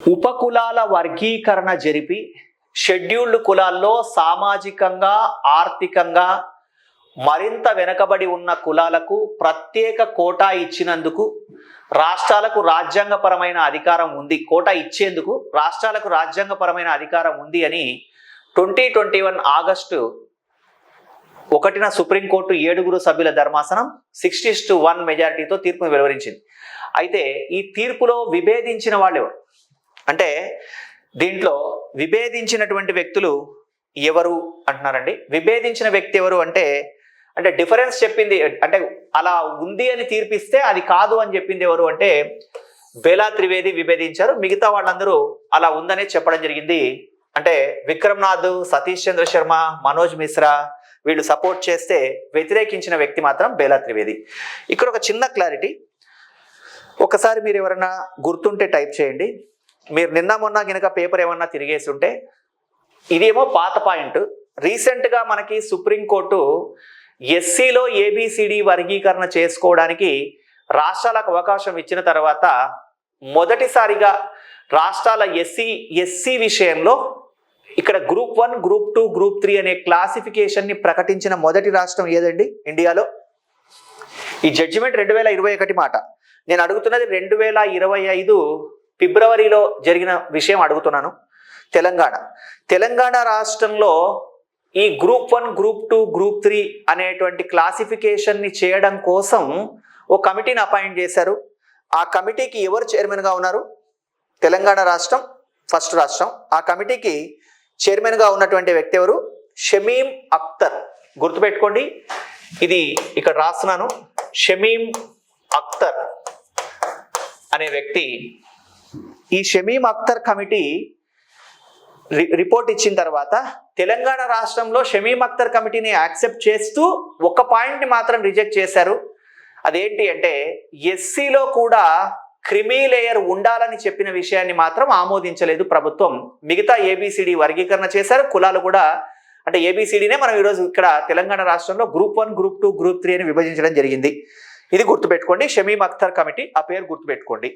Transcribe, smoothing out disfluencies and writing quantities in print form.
ఉపకులాల వర్గీకరణ జరిపి షెడ్యూల్డ్ కులాల్లో సామాజికంగా ఆర్థికంగా మరింత వెనుకబడి ఉన్న కులాలకు ప్రత్యేక కోటా ఇచ్చినందుకు రాష్ట్రాలకు రాజ్యాంగపరమైన అధికారం ఉంది. కోటా ఇచ్చేందుకు రాష్ట్రాలకు రాజ్యాంగపరమైన అధికారం ఉంది అని 2021 ఆగస్టు 1న సుప్రీంకోర్టు 7 సభ్యుల ధర్మాసనం 60-1 మెజారిటీతో తీర్పును వెలువరించింది. అయితే ఈ తీర్పులో విభేదించిన వాళ్ళు అంటే దీంట్లో విభేదించినటువంటి వ్యక్తులు ఎవరు అంటున్నారండి. విభేదించిన వ్యక్తి ఎవరు అంటే డిఫరెన్స్ చెప్పింది అంటే అలా ఉంది అని తీర్పిస్తే అది కాదు అని చెప్పింది ఎవరు అంటే బేలా త్రివేది విభేదించారు. మిగతా వాళ్ళందరూ అలా ఉందనే చెప్పడం జరిగింది. అంటే విక్రమ్నాథ్, సతీష్ చంద్ర శర్మ, మనోజ్ మిశ్రా వీళ్ళు సపోర్ట్ చేస్తే వ్యతిరేకించిన వ్యక్తి మాత్రం బేలా త్రివేది. ఇక్కడ ఒక చిన్న క్లారిటీ, ఒకసారి మీరు ఎవరైనా గుర్తుంటే టైప్ చేయండి. మీరు నిన్న మొన్న గినక పేపర్ ఏమన్నా తిరిగేసి ఉంటే ఇదేమో పాత పాయింట్. రీసెంట్గా మనకి సుప్రీంకోర్టు ఎస్సీలో ఏబిసిడి వర్గీకరణ చేసుకోవడానికి రాష్ట్రాలకు అవకాశం ఇచ్చిన తర్వాత మొదటిసారిగా రాష్ట్రాల ఎస్సీ విషయంలో ఇక్కడ గ్రూప్ 1, గ్రూప్ 2, గ్రూప్ 3 అనే క్లాసిఫికేషన్ని ప్రకటించిన మొదటి రాష్ట్రం ఏదండి ఇండియాలో? ఈ జడ్జిమెంట్ 2021 మాట. నేను అడుగుతున్నది 2025 ఫిబ్రవరిలో జరిగిన విషయం అడుగుతున్నాను. తెలంగాణ రాష్ట్రంలో ఈ గ్రూప్ 1, గ్రూప్ 2, గ్రూప్ 3 అనేటువంటి క్లాసిఫికేషన్ని చేయడం కోసం ఓ కమిటీని అపాయింట్ చేశారు. ఆ కమిటీకి ఎవరు చైర్మన్గా ఉన్నారు? తెలంగాణ రాష్ట్రం ఫస్ట్ రాష్ట్రం. ఆ కమిటీకి చైర్మన్గా ఉన్నటువంటి వ్యక్తి ఎవరు? షమీం అఖ్తర్. గుర్తుపెట్టుకోండి, ఇది ఇక్కడ రాస్తున్నాను. షమీం అఖ్తర్ అనే వ్యక్తి. ఈ షమీం అఖ్తర్ కమిటీ రిపోర్ట్ ఇచ్చిన తర్వాత తెలంగాణ రాష్ట్రంలో షమీం అఖ్తర్ కమిటీని యాక్సెప్ట్ చేస్తూ ఒక పాయింట్ని మాత్రం రిజెక్ట్ చేశారు. అదేంటి అంటే ఎస్సీలో కూడా క్రిమీ లేయర్ ఉండాలని చెప్పిన విషయాన్ని మాత్రం ఆమోదించలేదు ప్రభుత్వం. మిగతా ఏబిసిడి వర్గీకరణ చేశారు. కులాలు కూడా అంటే ఏబిసిడినే మనం ఈరోజు ఇక్కడ తెలంగాణ రాష్ట్రంలో గ్రూప్ 1, గ్రూప్ 2, గ్రూప్ 3 అని విభజించడం జరిగింది. ఇది గుర్తుపెట్టుకోండి. షమీం అఖ్తర్ కమిటీ, ఆ పేరు గుర్తుపెట్టుకోండి.